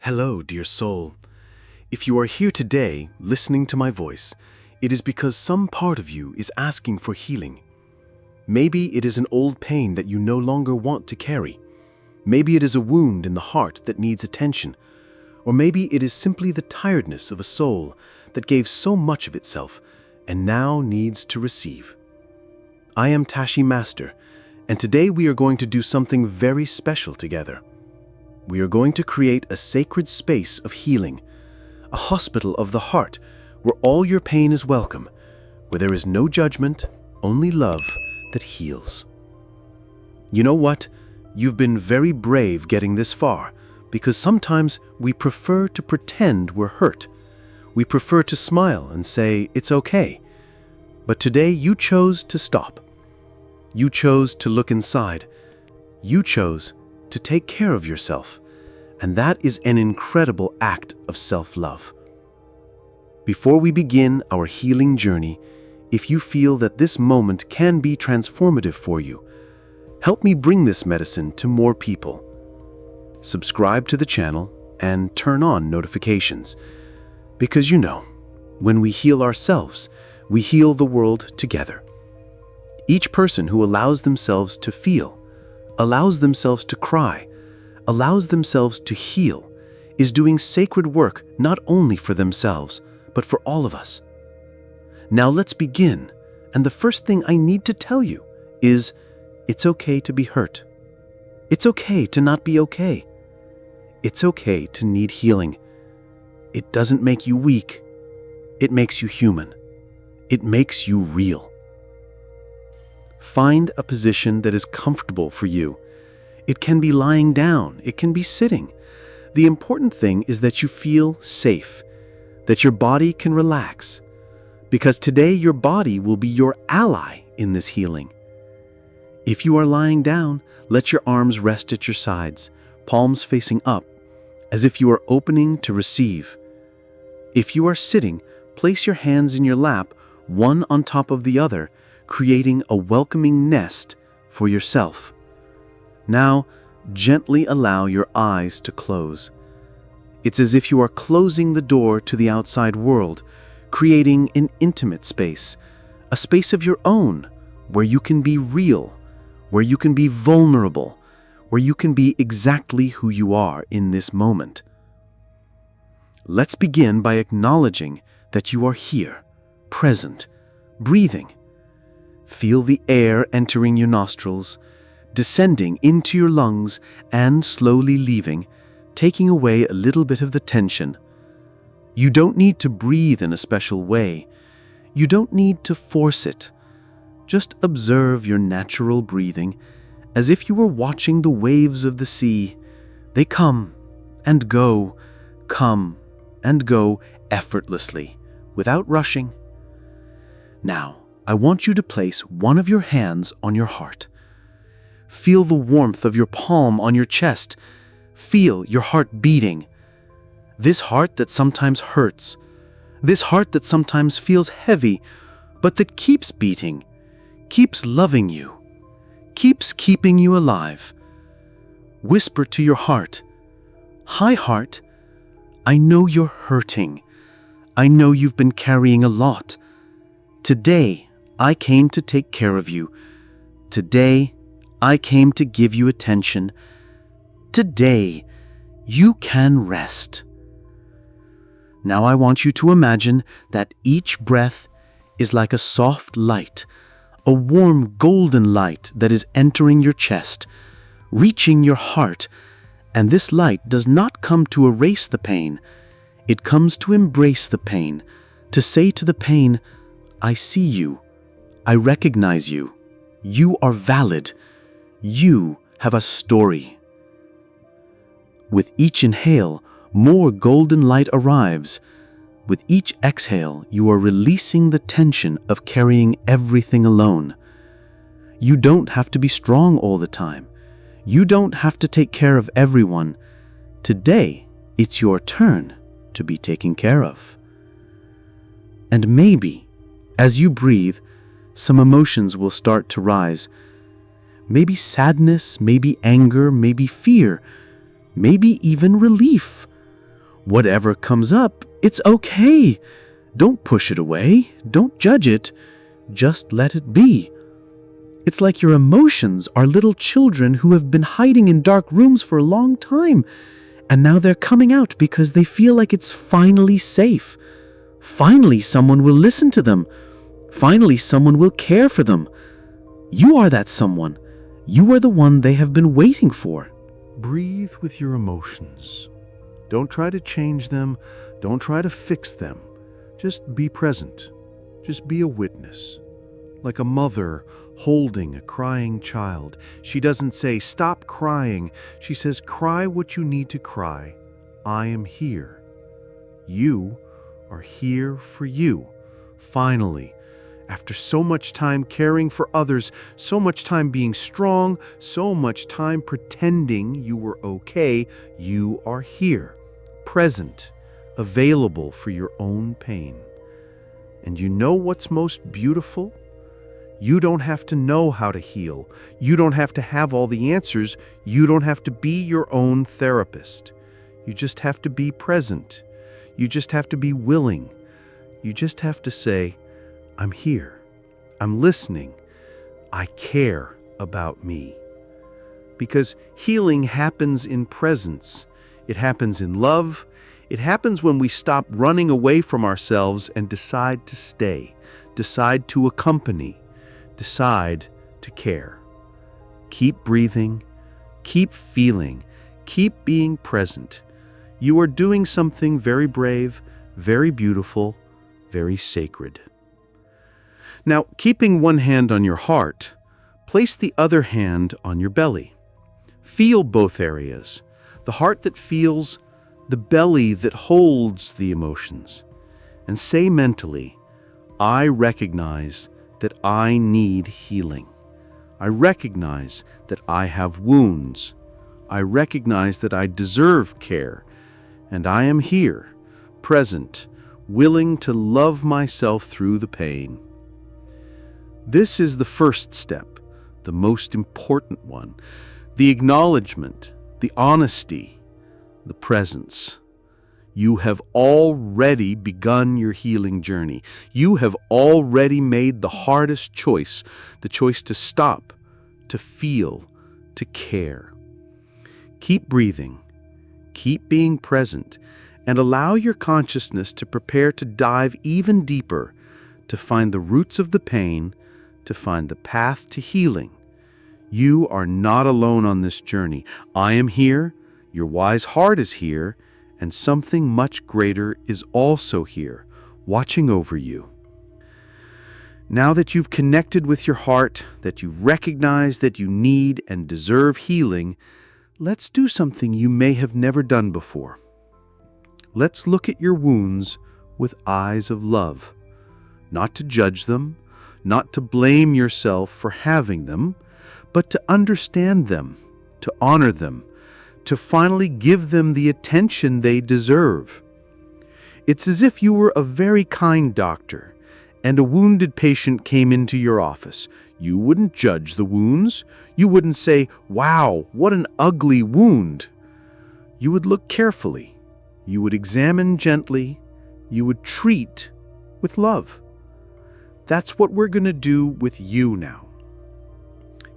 Hello, dear soul. If you are here today, listening to my voice, it is because some part of you is asking for healing. Maybe it is an old pain that you no longer want to carry. Maybe it is a wound in the heart that needs attention. Or maybe it is simply the tiredness of a soul that gave so much of itself and now needs to receive. I am Tashi Master, and today we are going to do something very special together. We are going to create a sacred space of healing, a hospital of the heart where all your pain is welcome, where there is no judgment, only love that heals. You know what? You've been very brave getting this far, because sometimes we prefer to pretend we're hurt. We prefer to smile and say, it's okay. But today you chose to stop. You chose to look inside. You chose to take care of yourself, and that is an incredible act of self-love. Before we begin our healing journey, if you feel that this moment can be transformative for you, help me bring this medicine to more people. Subscribe to the channel and turn on notifications, because you know, when we heal ourselves, we heal the world together. Each person who allows themselves to feel, allows themselves to cry, allows themselves to heal, is doing sacred work not only for themselves, but for all of us. Now let's begin, and the first thing I need to tell you is, it's okay to be hurt. It's okay to not be okay. It's okay to need healing. It doesn't make you weak. It makes you human. It makes you real. Find a position that is comfortable for you. It can be lying down, it can be sitting. The important thing is that you feel safe, that your body can relax, because today your body will be your ally in this healing. If you are lying down, let your arms rest at your sides, palms facing up, as if you are opening to receive. If you are sitting, place your hands in your lap, one on top of the other, creating a welcoming nest for yourself. Now, gently allow your eyes to close. It's as if you are closing the door to the outside world, creating an intimate space, a space of your own, where you can be real, where you can be vulnerable, where you can be exactly who you are in this moment. Let's begin by acknowledging that you are here, present, breathing. Feel the air entering your nostrils, descending into your lungs and slowly leaving, taking away a little bit of the tension. You don't need to breathe in a special way. You don't need to force it. Just observe your natural breathing as if you were watching the waves of the sea. They come and go effortlessly, without rushing. Now, I want you to place one of your hands on your heart. Feel the warmth of your palm on your chest. Feel your heart beating. This heart that sometimes hurts. This heart that sometimes feels heavy, but that keeps beating, keeps loving you, keeps keeping you alive. Whisper to your heart, "Hi, heart. I know you're hurting. I know you've been carrying a lot. Today, I came to take care of you. Today, I came to give you attention. Today, you can rest." Now I want you to imagine that each breath is like a soft light, a warm golden light that is entering your chest, reaching your heart, and this light does not come to erase the pain. It comes to embrace the pain, to say to the pain, "I see you. I recognize you. You are valid. You have a story." With each inhale, more golden light arrives. With each exhale, you are releasing the tension of carrying everything alone. You don't have to be strong all the time. You don't have to take care of everyone. Today, it's your turn to be taken care of. And maybe, as you breathe, some emotions will start to rise. Maybe sadness, maybe anger, maybe fear, maybe even relief. Whatever comes up, it's okay. Don't push it away. Don't judge it. Just let it be. It's like your emotions are little children who have been hiding in dark rooms for a long time, and now they're coming out because they feel like it's finally safe. Finally, someone will listen to them. Finally, someone will care for them. You are that someone. You are the one they have been waiting for. Breathe with your emotions. Don't try to change them. Don't try to fix them. Just be present. Just be a witness. Like a mother holding a crying child. She doesn't say, "Stop crying." She says, "Cry what you need to cry. I am here. You are here for you." Finally, after so much time caring for others, so much time being strong, so much time pretending you were okay, you are here, present, available for your own pain. And you know what's most beautiful? You don't have to know how to heal. You don't have to have all the answers. You don't have to be your own therapist. You just have to be present. You just have to be willing. You just have to say, "I'm here. I'm listening. I care about me." Because healing happens in presence. It happens in love. It happens when we stop running away from ourselves and decide to stay, decide to accompany, decide to care. Keep breathing, keep feeling, keep being present. You are doing something very brave, very beautiful, very sacred. Now, keeping one hand on your heart, place the other hand on your belly. Feel both areas, the heart that feels, the belly that holds the emotions, and say mentally, "I recognize that I need healing. I recognize that I have wounds. I recognize that I deserve care, and I am here, present, willing to love myself through the pain." This is the first step, the most important one, the acknowledgement, the honesty, the presence. You have already begun your healing journey. You have already made the hardest choice, the choice to stop, to feel, to care. Keep breathing, keep being present, and allow your consciousness to prepare to dive even deeper, to find the roots of the pain, to find the path to healing. You are not alone on this journey. I am here, your wise heart is here, and something much greater is also here, watching over you. Now that you've connected with your heart, that you've recognized that you need and deserve healing, let's do something you may have never done before. Let's look at your wounds with eyes of love, not to judge them, not to blame yourself for having them, but to understand them, to honor them, to finally give them the attention they deserve. It's as if you were a very kind doctor and a wounded patient came into your office. You wouldn't judge the wounds. You wouldn't say, "Wow, what an ugly wound." You would look carefully. You would examine gently. You would treat with love. That's what we're going to do with you now.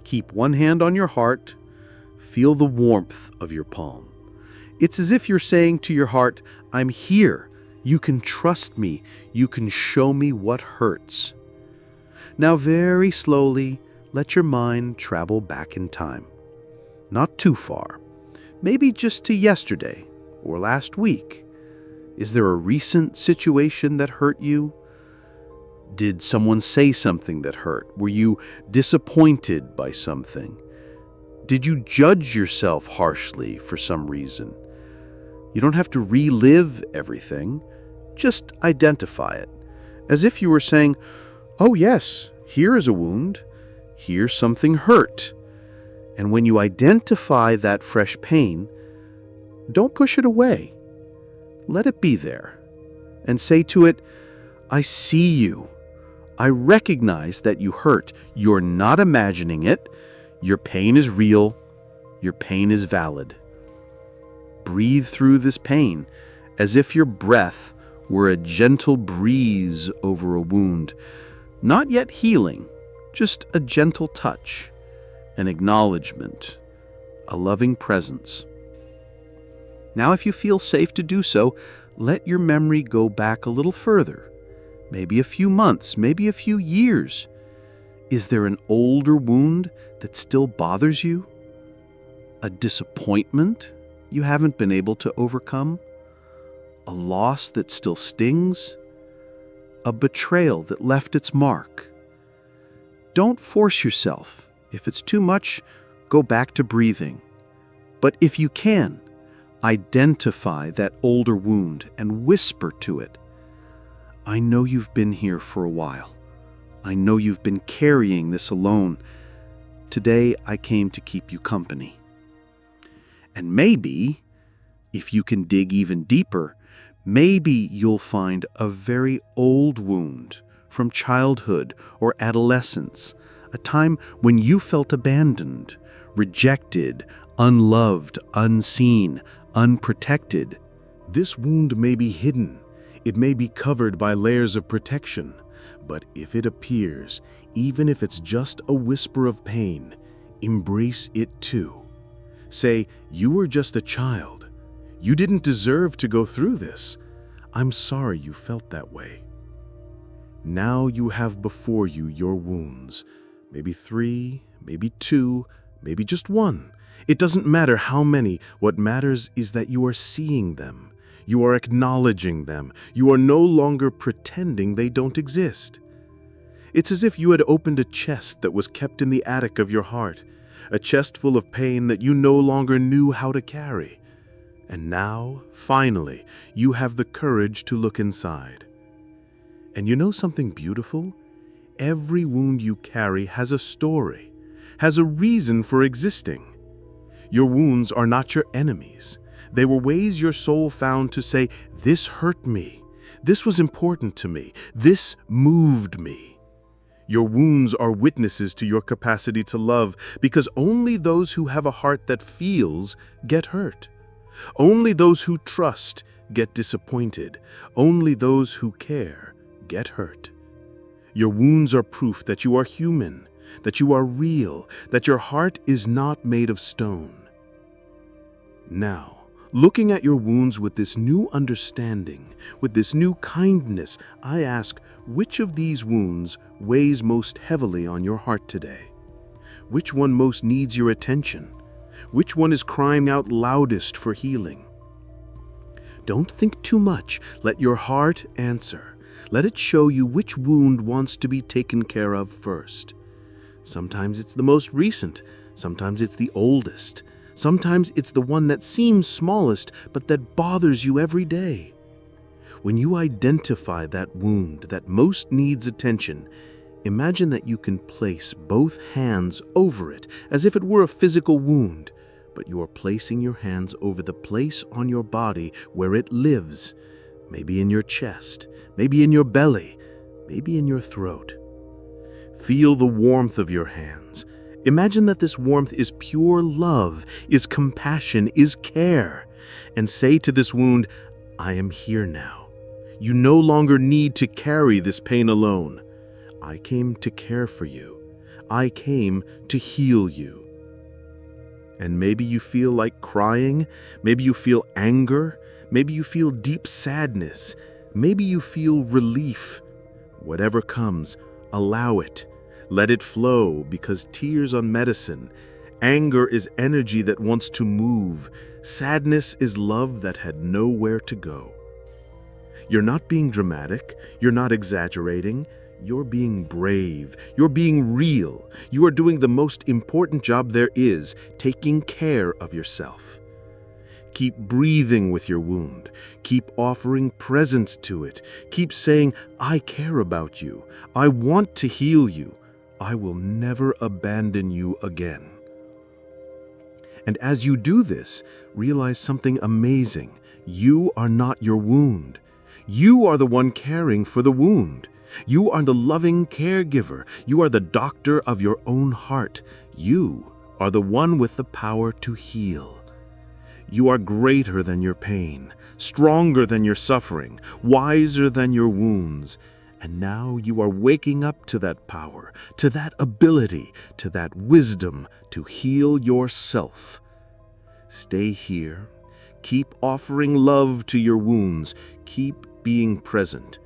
Keep one hand on your heart. Feel the warmth of your palm. It's as if you're saying to your heart, "I'm here. You can trust me. You can show me what hurts." Now very slowly, let your mind travel back in time. Not too far. Maybe just to yesterday or last week. Is there a recent situation that hurt you? Did someone say something that hurt? Were you disappointed by something? Did you judge yourself harshly for some reason? You don't have to relive everything. Just identify it. As if you were saying, "Oh yes, here is a wound. Here something hurt." And when you identify that fresh pain, don't push it away. Let it be there. And say to it, "I see you. I recognize that you hurt. You're not imagining it. Your pain is real. Your pain is valid." Breathe through this pain as if your breath were a gentle breeze over a wound, not yet healing, just a gentle touch, an acknowledgement, a loving presence. Now, if you feel safe to do so, let your memory go back a little further, maybe a few months, maybe a few years. Is there an older wound that still bothers you? A disappointment you haven't been able to overcome? A loss that still stings? A betrayal that left its mark? Don't force yourself. If it's too much, go back to breathing. But if you can, identify that older wound and whisper to it, I know you've been here for a while. I know you've been carrying this alone. Today I came to keep you company. And maybe, if you can dig even deeper, maybe you'll find a very old wound from childhood or adolescence, a time when you felt abandoned, rejected, unloved, unseen, unprotected. This wound may be hidden. It may be covered by layers of protection. But if it appears, even if it's just a whisper of pain, embrace it too. Say, you were just a child. You didn't deserve to go through this. I'm sorry you felt that way. Now you have before you your wounds. Maybe 3, maybe 2, maybe just 1. It doesn't matter how many. What matters is that you are seeing them. You are acknowledging them. You are no longer pretending they don't exist. It's as if you had opened a chest that was kept in the attic of your heart, a chest full of pain that you no longer knew how to carry. And now, finally, you have the courage to look inside. And you know something beautiful? Every wound you carry has a story, has a reason for existing. Your wounds are not your enemies. They were ways your soul found to say, this hurt me, this was important to me, this moved me. Your wounds are witnesses to your capacity to love, because only those who have a heart that feels get hurt. Only those who trust get disappointed. Only those who care get hurt. Your wounds are proof that you are human, that you are real, that your heart is not made of stone. Now, looking at your wounds with this new understanding, with this new kindness, I ask, which of these wounds weighs most heavily on your heart today? Which one most needs your attention? Which one is crying out loudest for healing? Don't think too much. Let your heart answer. Let it show you which wound wants to be taken care of first. Sometimes it's the most recent. Sometimes it's the oldest. Sometimes it's the one that seems smallest, but that bothers you every day. When you identify that wound that most needs attention, imagine that you can place both hands over it as if it were a physical wound, but you are placing your hands over the place on your body where it lives, maybe in your chest, maybe in your belly, maybe in your throat. Feel the warmth of your hands. Imagine that this warmth is pure love, is compassion, is care, and say to this wound, I am here now. You no longer need to carry this pain alone. I came to care for you. I came to heal you. And maybe you feel like crying, maybe you feel anger, maybe you feel deep sadness, maybe you feel relief. Whatever comes, allow it. Let it flow, because tears are medicine. Anger is energy that wants to move. Sadness is love that had nowhere to go. You're not being dramatic. You're not exaggerating. You're being brave. You're being real. You are doing the most important job there is, taking care of yourself. Keep breathing with your wound. Keep offering presence to it. Keep saying, I care about you. I want to heal you. I will never abandon you again. And as you do this, realize something amazing. You are not your wound. You are the one caring for the wound. You are the loving caregiver. You are the doctor of your own heart. You are the one with the power to heal. You are greater than your pain, stronger than your suffering, wiser than your wounds. And now you are waking up to that power, to that ability, to that wisdom to heal yourself. Stay here. Keep offering love to your wounds. Keep being present.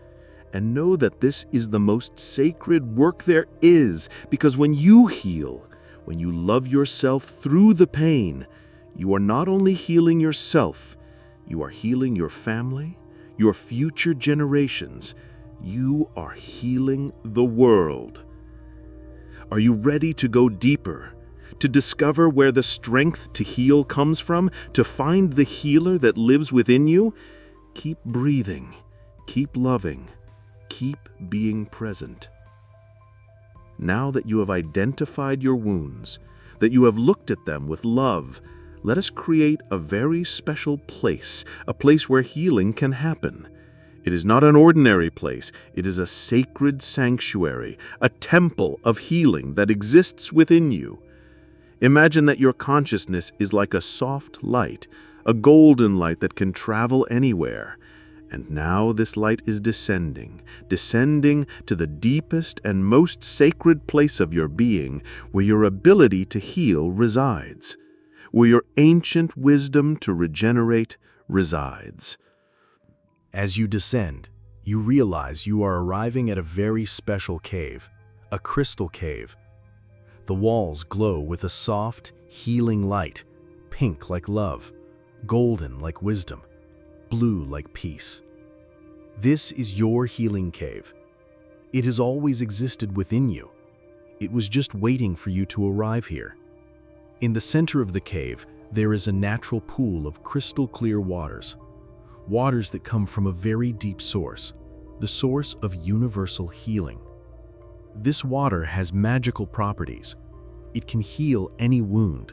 And know that this is the most sacred work there is, because when you heal, when you love yourself through the pain, you are not only healing yourself, you are healing your family, your future generations. You are healing the world. Are you ready to go deeper, to discover where the strength to heal comes from, to find the healer that lives within you? Keep breathing, keep loving, keep being present. Now that you have identified your wounds, that you have looked at them with love, let us create a very special place, a place where healing can happen. It is not an ordinary place. It is a sacred sanctuary, a temple of healing that exists within you. Imagine that your consciousness is like a soft light, a golden light that can travel anywhere. And now this light is descending to the deepest and most sacred place of your being, where your ability to heal resides, where your ancient wisdom to regenerate resides. As you descend, you realize you are arriving at a very special cave, a crystal cave. The walls glow with a soft, healing light, pink like love, golden like wisdom, blue like peace. This is your healing cave. It has always existed within you. It was just waiting for you to arrive here. In the center of the cave, there is a natural pool of crystal clear waters that come from a very deep source, the source of universal healing. This water has magical properties. It can heal any wound,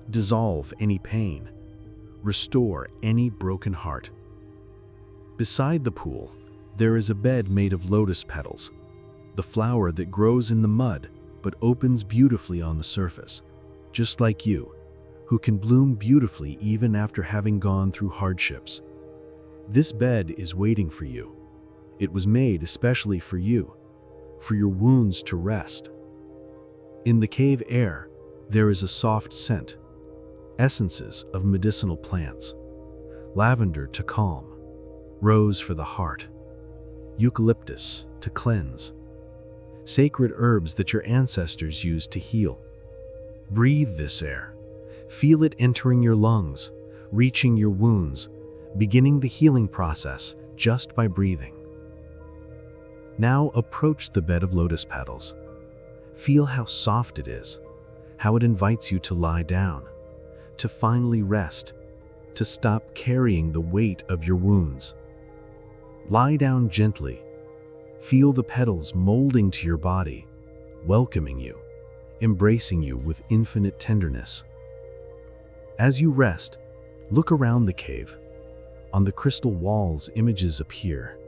dissolve any pain, restore any broken heart. Beside the pool, there is a bed made of lotus petals, the flower that grows in the mud but opens beautifully on the surface, just like you, who can bloom beautifully even after having gone through hardships. This bed is waiting for you. It was made especially for you, for your wounds to rest. In the cave air, there is a soft scent, essences of medicinal plants, lavender to calm, rose for the heart, eucalyptus to cleanse, sacred herbs that your ancestors used to heal. Breathe this air. Feel it entering your lungs, reaching your wounds, beginning the healing process just by breathing. Now approach the bed of lotus petals. Feel how soft it is, how it invites you to lie down, to finally rest, to stop carrying the weight of your wounds. Lie down gently. Feel the petals molding to your body, welcoming you, embracing you with infinite tenderness. As you rest, look around the cave. On the crystal walls, images appear.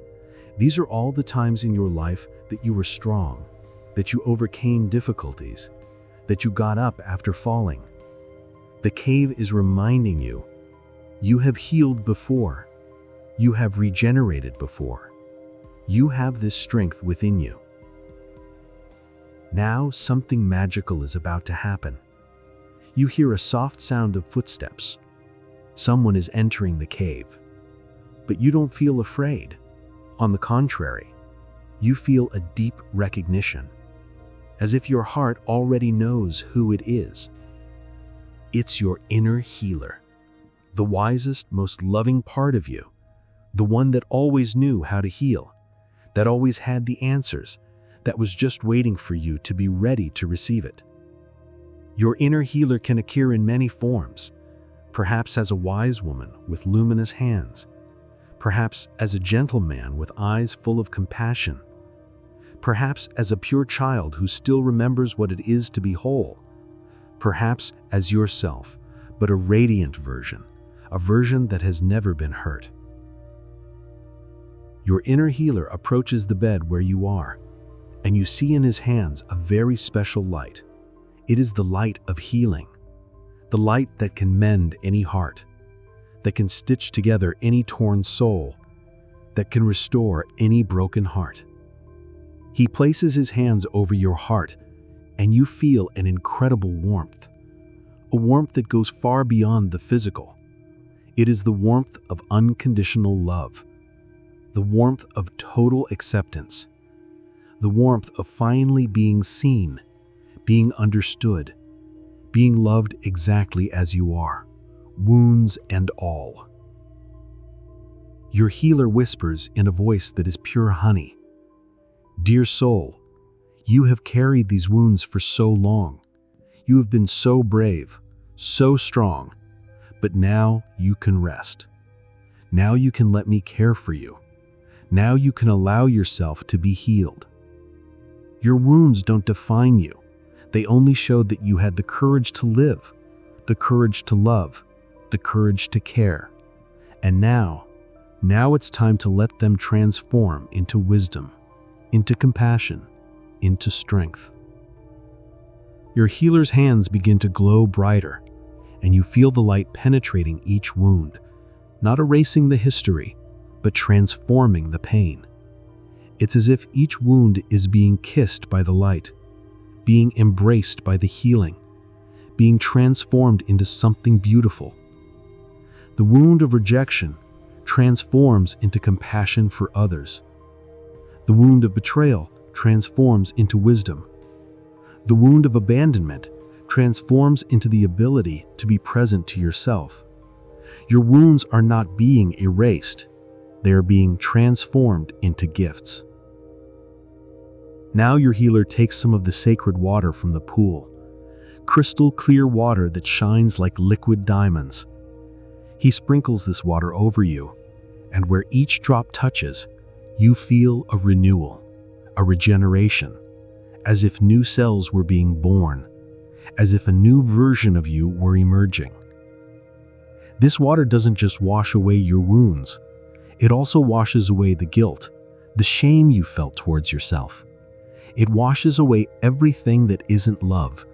These are all the times in your life that you were strong, that you overcame difficulties, that you got up after falling. The cave is reminding you, you have healed before. You have regenerated before. You have this strength within you. Now something magical is about to happen. You hear a soft sound of footsteps. Someone is entering the cave. But you don't feel afraid. On the contrary, you feel a deep recognition, as if your heart already knows who it is. It's your inner healer, the wisest, most loving part of you, the one that always knew how to heal, that always had the answers, that was just waiting for you to be ready to receive it. Your inner healer can appear in many forms, perhaps as a wise woman with luminous hands, perhaps as a gentle man with eyes full of compassion, perhaps as a pure child who still remembers what it is to be whole, perhaps as yourself, but a radiant version, a version that has never been hurt. Your inner healer approaches the bed where you are, and you see in his hands a very special light. It is the light of healing, the light that can mend any heart, that can stitch together any torn soul, that can restore any broken heart. He places his hands over your heart, and you feel an incredible warmth, a warmth that goes far beyond the physical. It is the warmth of unconditional love, the warmth of total acceptance, the warmth of finally being seen, being understood, being loved exactly as you are, wounds and all. Your healer whispers in a voice that is pure honey, "Dear soul, you have carried these wounds for so long. You have been so brave, so strong, but now you can rest. Now you can let me care for you. Now you can allow yourself to be healed. Your wounds don't define you. They only showed that you had the courage to live, the courage to love, the courage to care. And now it's time to let them transform into wisdom, into compassion, into strength." Your healer's hands begin to glow brighter, and you feel the light penetrating each wound, not erasing the history, but transforming the pain. It's as if each wound is being kissed by the light, being embraced by the healing, being transformed into something beautiful. The wound of rejection transforms into compassion for others. The wound of betrayal transforms into wisdom. The wound of abandonment transforms into the ability to be present to yourself. Your wounds are not being erased. They are being transformed into gifts. Now your healer takes some of the sacred water from the pool, crystal clear water that shines like liquid diamonds. He sprinkles this water over you, and where each drop touches, you feel a renewal, a regeneration, as if new cells were being born, as if a new version of you were emerging. This water doesn't just wash away your wounds, it also washes away the guilt, the shame you felt towards yourself. It washes away everything that isn't love,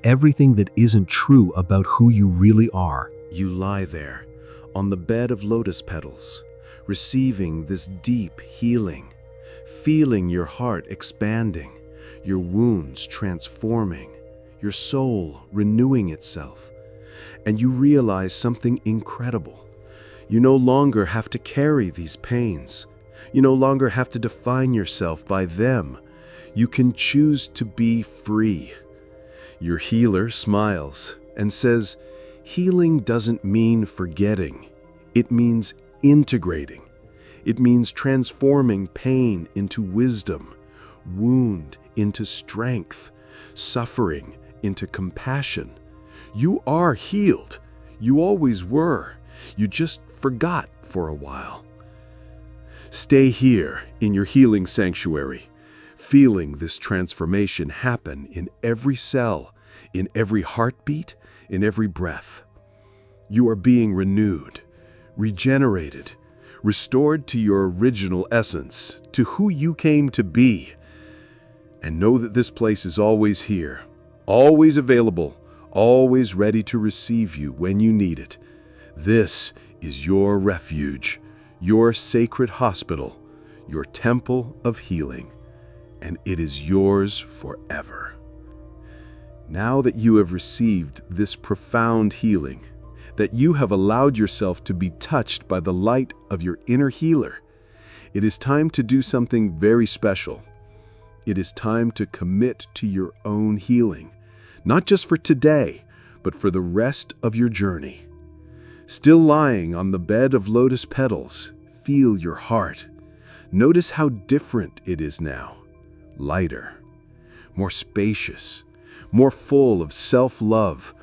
everything that isn't true about who you really are. You lie there, on the bed of lotus petals, receiving this deep healing, feeling your heart expanding, your wounds transforming, your soul renewing itself. And you realize something incredible. You no longer have to carry these pains. You no longer have to define yourself by them. You can choose to be free. Your healer smiles and says, "Healing doesn't mean forgetting. It means integrating. It means transforming pain into wisdom, wound into strength, suffering into compassion. You are healed. You always were. You just forgot for a while." Stay here in your healing sanctuary, feeling this transformation happen in every cell, in every heartbeat, in every breath. You are being renewed, regenerated, restored to your original essence, to who you came to be. And know that this place is always here, always available, always ready to receive you when you need it. This is your refuge, your sacred hospital, your temple of healing, and it is yours forever. Now that you have received this profound healing, that you have allowed yourself to be touched by the light of your inner healer, it is time to do something very special. It is time to commit to your own healing, not just for today, but for the rest of your journey. Still lying on the bed of lotus petals, feel your heart. Notice how different it is now. Lighter, more spacious, more full of self-love.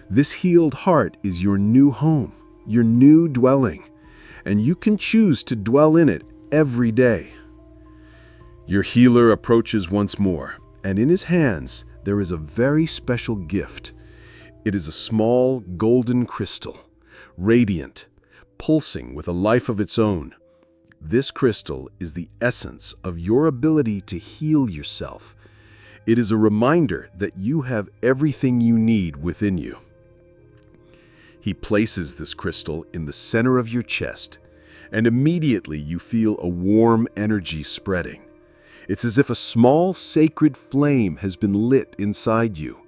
This healed heart is your new home, your new dwelling, and you can choose to dwell in it every day. Your healer approaches once more, and in his hands there is a very special gift. It is a small golden crystal, radiant, pulsing with a life of its own. This crystal is the essence of your ability to heal yourself. It is a reminder that you have everything you need within you. He places this crystal in the center of your chest, and immediately you feel a warm energy spreading. It's as if a small sacred flame has been lit inside you,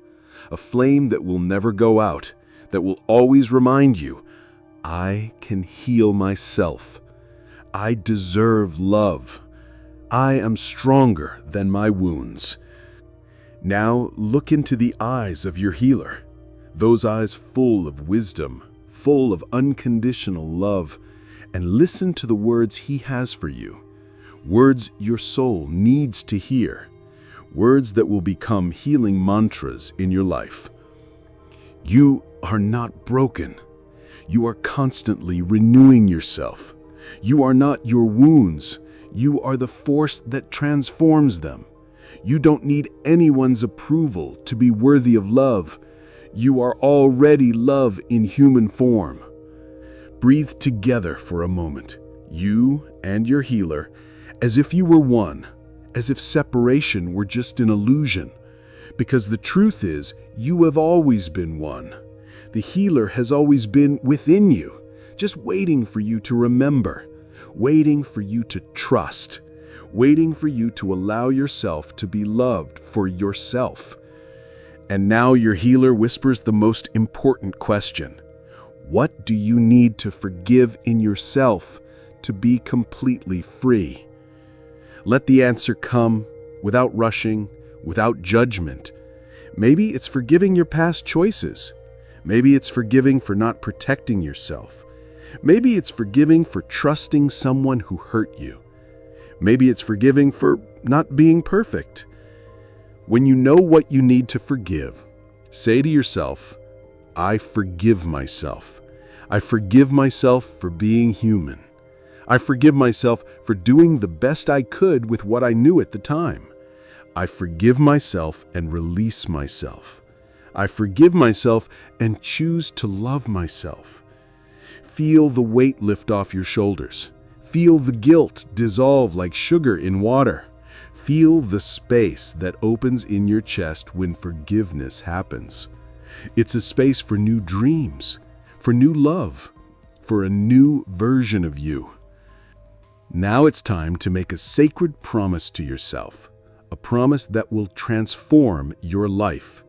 a flame that will never go out, that will always remind you, I can heal myself. I deserve love. I am stronger than my wounds. Now look into the eyes of your healer, those eyes full of wisdom, full of unconditional love, and listen to the words he has for you, words your soul needs to hear, words that will become healing mantras in your life. You are not broken. You are constantly renewing yourself. You are not your wounds. You are the force that transforms them. You don't need anyone's approval to be worthy of love. You are already love in human form. Breathe together for a moment, you and your healer, as if you were one, as if separation were just an illusion. Because the truth is, you have always been one. The healer has always been within you, just waiting for you to remember, waiting for you to trust, waiting for you to allow yourself to be loved for yourself. And now your healer whispers the most important question. What do you need to forgive in yourself to be completely free? Let the answer come without rushing, without judgment. Maybe it's forgiving your past choices. Maybe it's forgiving for not protecting yourself. Maybe it's forgiving for trusting someone who hurt you. Maybe it's forgiving for not being perfect. When you know what you need to forgive, say to yourself, I forgive myself. I forgive myself for being human. I forgive myself for doing the best I could with what I knew at the time. I forgive myself and release myself. I forgive myself and choose to love myself. Feel the weight lift off your shoulders. Feel the guilt dissolve like sugar in water. Feel the space that opens in your chest when forgiveness happens. It's a space for new dreams, for new love, for a new version of you. Now it's time to make a sacred promise to yourself, a promise that will transform your life.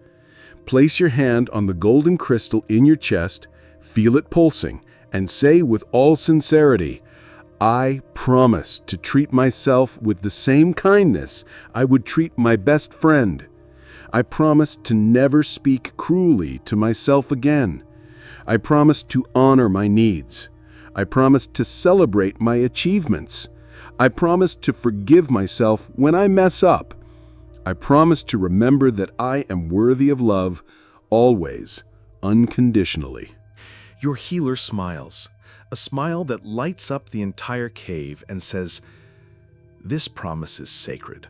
Place your hand on the golden crystal in your chest, feel it pulsing, and say with all sincerity, I promise to treat myself with the same kindness I would treat my best friend. I promise to never speak cruelly to myself again. I promise to honor my needs. I promise to celebrate my achievements. I promise to forgive myself when I mess up. I promise to remember that I am worthy of love, always, unconditionally. Your healer smiles, a smile that lights up the entire cave and says, this promise is sacred,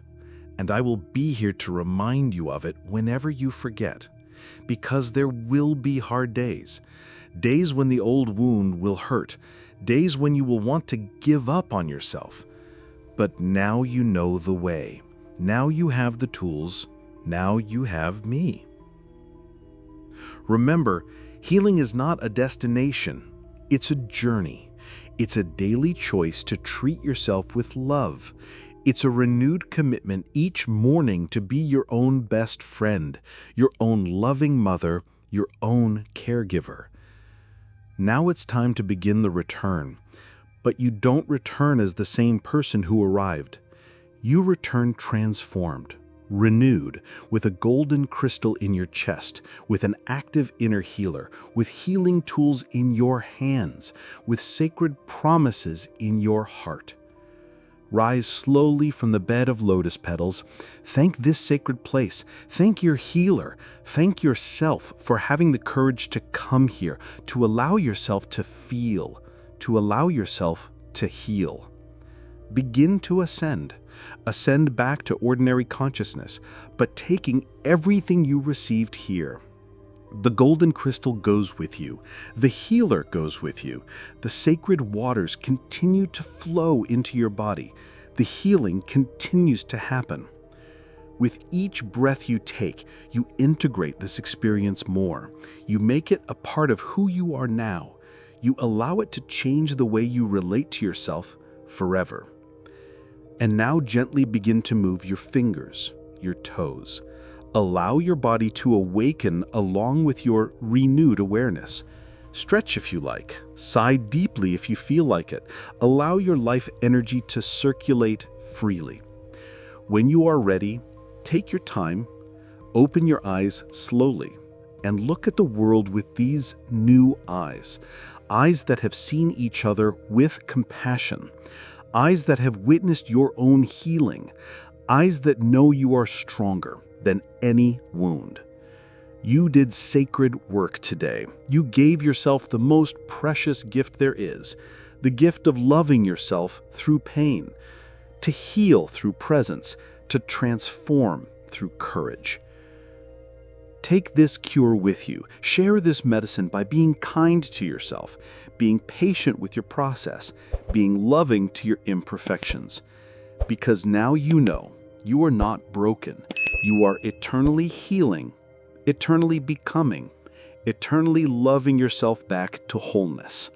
and I will be here to remind you of it whenever you forget, because there will be hard days, days when the old wound will hurt, days when you will want to give up on yourself. But now you know the way. Now you have the tools. Now you have me. Remember, healing is not a destination. It's a journey. It's a daily choice to treat yourself with love. It's a renewed commitment each morning to be your own best friend, your own loving mother, your own caregiver. Now it's time to begin the return. But you don't return as the same person who arrived. You return transformed, renewed, with a golden crystal in your chest, with an active inner healer, with healing tools in your hands, with sacred promises in your heart. Rise slowly from the bed of lotus petals. Thank this sacred place. Thank your healer. Thank yourself for having the courage to come here, to allow yourself to feel, to allow yourself to heal. Begin to ascend. Ascend back to ordinary consciousness, but taking everything you received here. The golden crystal goes with you. The healer goes with you. The sacred waters continue to flow into your body. The healing continues to happen. With each breath you take, you integrate this experience more. You make it a part of who you are now. You allow it to change the way you relate to yourself forever. And now gently begin to move your fingers, your toes. Allow your body to awaken along with your renewed awareness. Stretch if you like. Sigh deeply if you feel like it. Allow your life energy to circulate freely. When you are ready, take your time, open your eyes slowly, and look at the world with these new eyes. Eyes that have seen each other with compassion. Eyes that have witnessed your own healing. Eyes that know you are stronger than any wound. You did sacred work today. You gave yourself the most precious gift there is, the gift of loving yourself through pain, to heal through presence, to transform through courage. Take this cure with you. Share this medicine by being kind to yourself, being patient with your process, being loving to your imperfections. Because now you know you are not broken. You are eternally healing, eternally becoming, eternally loving yourself back to wholeness.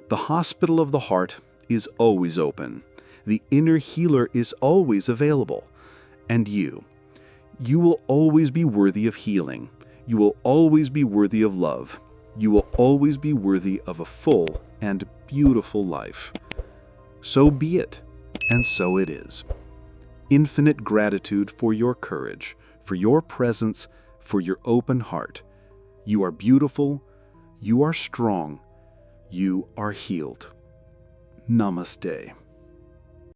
The hospital of the heart is always open. The inner healer is always available. And you will always be worthy of healing. You will always be worthy of love. You will always be worthy of a full and beautiful life. So be it, and so it is. Infinite gratitude for your courage, for your presence, for your open heart. You are beautiful, you are strong, you are healed. Namaste.